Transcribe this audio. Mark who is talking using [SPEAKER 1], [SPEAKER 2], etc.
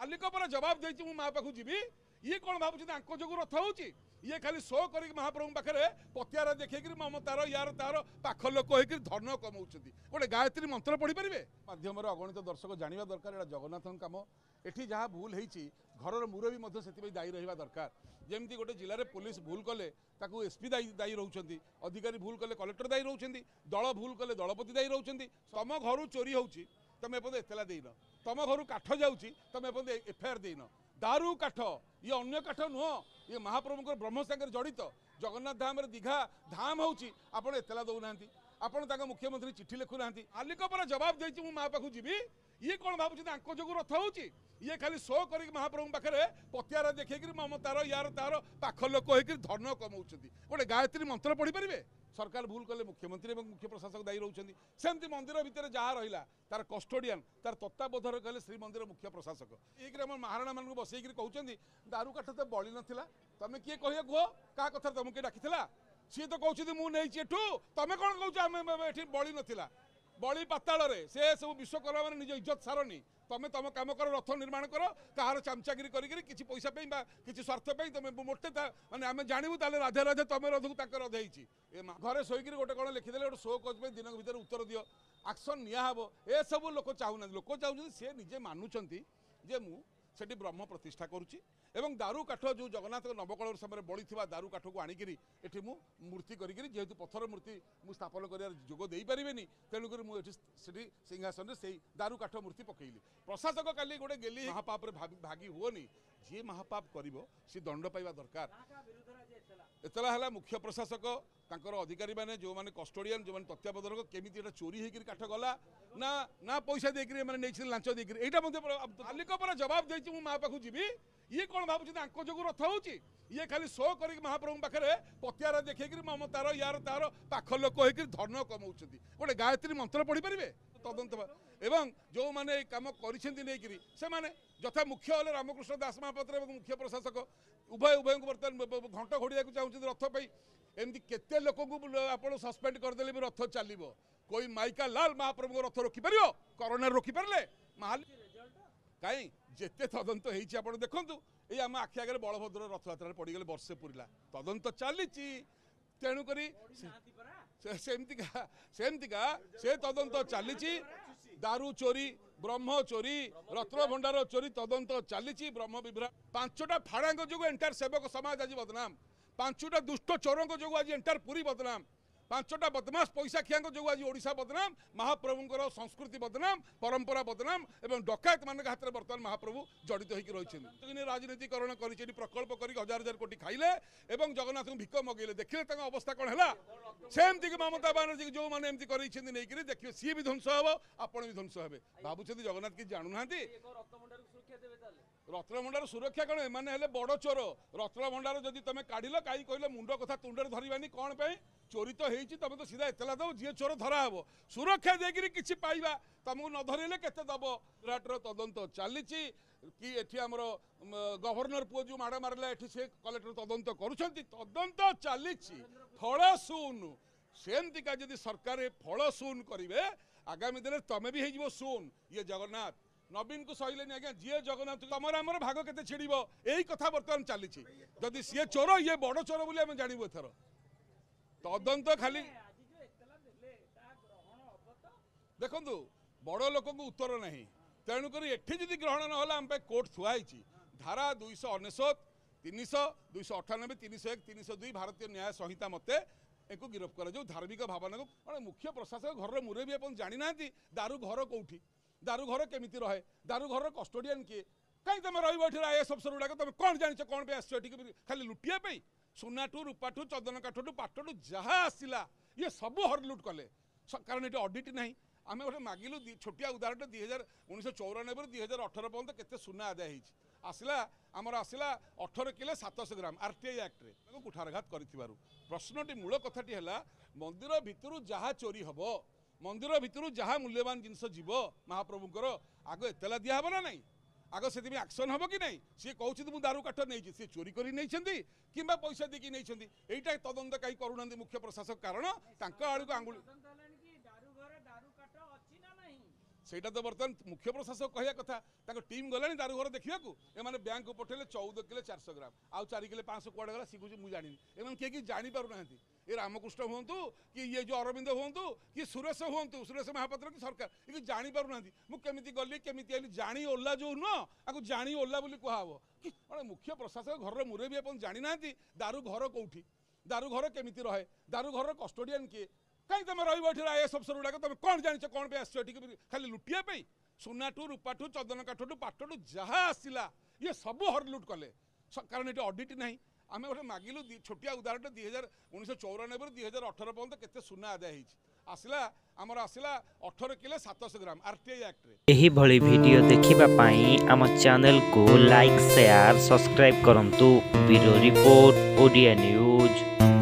[SPEAKER 1] मालिक पर जवाब देती माँ पाखु जीवी ये कौन भावुँ जो रथ हो ये खाली शो कर महाप्रभु पाखे पतियार देखिए ममतार यार तार पाख लोक हो धन कमाऊँ गोटे गायत्री मंत्र पढ़ी पारे माध्यम अगणित दर्शक जाना दरकार यहाँ जगन्नाथ कम एठी जहाँ भूल होती घर मुरबी से दायी रहा दरकार जमी गोटे जिले में पुलिस भूल कले एसपी दायी रोचे अधिकारी भूल कले कलेक्टर दायी रोचे दल भूल कले दलपति दायी रोचे तुम घर चोरी होती तुम एपर्यंत एतला देन तुम घर काठ जाऊँगी तुम एपर्यंत एफआईआर देन दारू काठ ये अन्य काठ नुह ये महाप्रभु ब्रह्म सागर जड़ित जगन्नाथ धाम दीघा धाम होची आपण एतला दौना आपण मुख्यमंत्री चिठी लिखुना मालिक पर जवाब देती माँ पाखु जीवी ये कौन भावुँ जो रथ हो ये खाली शो कर महाप्रभु पाखे पतियार देखिए ममतार यार तार पाख लोक हो धन कमाऊँ गोटे गायत्री मंत्र पढ़ी पारे सरकार भूल कले मुख्यमंत्री और मुख्य प्रशासक दायी रोचे सेमती मंदिर भितर जहाँ रहा तार कस्टोडियान तार तत्वावधान कले श्रीमंदिर मुख्य प्रशासक ये महाराणा मान बसई कहते दारू काठ तो बड़ी नाला तुम किए कह कह क्या कथा तुमको डाकी सी तो कहते मुझे तुम कौन कौच बड़ी नाला बड़ी पाताल से सब विश्वकर्मा मैंने निज इज्जत सारनी तुम तुम कम कर रथ निर्माण कर कहार चामचागिरी किसी पैसा किसी स्वार्थ तुम मोटे मानते आम जानू ताले राधे राधे तुम रथ को रध घरे शोक गोटे कौन लिखिदे गोटे शो कज दिन भर उत्तर दियो एक्शन निहब ए सब लोक चाहूना लोक चाहते सी निजे मानुंट जे मुझे ब्रह्म प्रतिष्ठा करुच्ची एवं दारू काठ जो जगन्नाथ नवकल समय बड़ी दारू काठ को आणिकी ये मूर्ति करी जेहेतु पत्थर मूर्ति मुझे स्थापन कर जोग दे पारे तेणुक मुझे सिंहासन से दारू काठ मूर्ति पकईली प्रशासक काली गोटे गेली महापाप भागी हुओनी जी महापाप कर सी दंड पाइबा दरकार एतला है मुख्य प्रशासक अधिकारी मैंने जो मैंने कस्टोडियन जो मैंने तत्वावधानक केमी चोरी होकर काठ गला ना ना पैसा देकर लांच देकर यहाँ मालिक पर जवाब देती माँ पाखु जीवी ये कौन भावुँ जो रथ हो ये खाली शो कर महाप्रभु पाखे पतियार देखिए ममतार यार तार पाख लोक हो धन कमाऊँ गोटे गायत्री मंत्र पढ़ी पारे तदंत एवं जो मैंने कम कर यथा मुख्य हेल्ले रामकृष्ण दास महापात्र और मुख्य प्रशासक उभय उभय को बर्तमान घंट घोड़िया चाहते रथ पाई एमती केते लोक आप सस्पेंड करदे भी रथ चलो कोई माइका लाल महाप्रभु रथ रोकीपर करोना रोकीपारे कहीं जिते तदंत हो देखु ये आम आखि आगे बलभद्र रथयात्रा पड़गले वर्षे पूरा तदंत चली तेणुक सेमतिका से तदंत चली दारू चोरी ब्रह्म चोरी रत्न भंडार चोरी तदंत चली ब्रह्म विभ्रा 5टा फाड़ांग जो एंटायर सेवक समाज आज बदनाम 5टा दुष्ट चोरों जो आज एंटायर पूरी बदनाम 5टा बदमाश पैसा खिया जो आज ओडिशा बदनाम महाप्रभुंर संस्कृति बदनाम परंपरा बदनाम एवं डकायत मान हाथ में बर्तमान महाप्रभु जड़ित होती राजनीतिकरण कर प्रकल्प कर हजार हजार कोटी खाइले एवं जगन्नाथ को भिक मगेले देखिए अवस्था कौन है सेमती ममता बानर्जी जो मैंने एमती कर देखिए सी भी ध्वंस हम आपण भी ध्वंस हे भावुं जगन्नाथ कि जानूना रत्नभंडार सुरक्षा कौन मैंने बड़ चोर रत्नभंडार जदि तुम काढ़ कहीं कहले मुंड कथा तुंडे धरवानी कौन पे चोरी तो होती तुम तो सीधा एतला दब जी चोर धरा हे सुरक्षा देकर किसी पाइबा तुमको न धरले के दब विराटर तदंत चली कि एठी आमर गवर्नर पुओ जो माड़ मारे एठी से कलेक्टर तदंत करुछंती तदंत चली फल शून सेमतिका जदि सरकार फल शून करेंगे आगामी दिन तुम भी हो शून ये जगन्नाथ नवीन को सहले आज्ञा जी जगन्नाथ तुमर आमर भाग के छिड़ यही कथा बर्तमान चली जदि सी चोर ये बड़ चोर बोली आम जानबू एथर तदंत खाली देखु बड़ लोक को उत्तर ना तेणुक एठी जदि ग्रहण ना आम कोर्ट थुआई धारा 299 300 298 301 302 भारतीय न्याय संहिता मते एक गिरफ्त कर जो धार्मिक भावना को मुख्य प्रशासक घर मुरबी आप जानी ना दारू घर कौटी दारू घर केमी रहे दारू घर कस्टोडियन किए कहीं तुम रही आईएएस अफसर गुड़ाक तुम कौन जान कौन पे आस खाली लुटिया सुनाठू रूपाठू चंदन काठू पाठू जहाँ आसला ये सब हरलुट कले कारण ये अडिट ना आम गोटे मागिलु छोटिया उदाहरण 1994 2018 पर्यंत केते सुना आदाय आसला आमर आसला 18 किलो 700 ग्राम आरटीआई एक्ट रे कुठारघात कर प्रश्नटी मूल कथाटी है मंदिर भितर जहाँ चोरी हम मंदिर भितर जहाँ मूल्यवान जिनस जीव महाप्रभुंर आग एतला दिहब ना नहीं आग से एक्शन हम कि नहीं सी कहते मुझे दारू काठ नहीं सी चोरी कर कि पैसा देकी नहीं यहीटा तदंत कहीं करूना मुख्य प्रशासक कारण आड़ को आंगुली ସେଇଟା ତ ବର୍ତ୍ତମାନ ମୁଖ୍ୟ ପ୍ରଶାସକ କହିବା କଥା ତାଙ୍କ ଟିମ୍ ଗଲାଣି ଦାରୁ ଘର ଦେଖିବାକୁ ଏମାନେ ବ୍ୟାଙ୍କକୁ ପଠେଇଲେ 14 କିଲୋ 400 ଗ୍ରାମ ଆଉ 4 କିଲୋ 500 କୁଆଡ଼େ ଗଲା ଶିଖୁଛି ମୁଁ ଜାଣିନି ଏମାନେ କିଏ ଜାଣିପାରୁନାହାନ୍ତି ଏ ରାମକୃଷ୍ଣ ହୁଅନ୍ତୁ କି ଇଏ ଯେଉଁ ଅରବିନ୍ଦ ହୁଅନ୍ତୁ କି ସୁରେଶ ହୁଅନ୍ତୁ ସୁରେଶ ମହାପାତ୍ର କି ସରକାର ଏ ଜାଣିପାରୁନାହାନ୍ତି ମୁଁ କେମିତି ଗଲି କେମିତି ଆଇଲି ଜାଣି ଓଲା ଯେଉଁ ନୁହଁ ତାକୁ ଜାଣି ଓଲା ବୋଲି କୁହାହବ କି ମାନେ ମୁଖ୍ୟ ପ୍ରଶାସକ ଘରର ମୁରବୀ ଆପଣ ଜାଣିନାହାନ୍ତି ଦାରୁ ଘର କେଉଁଠି ଦାରୁ ଘର କେମିତି ରହେ ଦାରୁ ଘରର କଷ୍ଟୋଡିଆନ୍ କିଏ कहीं तुम रही आईएएस अफसर गुड़ाक तुम कौन जान कौन पे आस खाली लुटिया सुनाठू रूपाठू चंदन काठू पाटू जहाँ आसला ये सब हरलुट कले कारण ये अडिट ना आम गोटे मागिलु छोटिया उदाहरण 1994 2018 पर्यंत केते सुना आदाय आसला आमर आसला 18 किलो 700 ग्राम आरटीआई एक्ट रे
[SPEAKER 2] एही भली वीडियो देखिबा पाई आम चैनल को लाइक शेयर सब्सक्राइब करंतु ब्यूरो रिपोर्ट ओडिया न्यूज।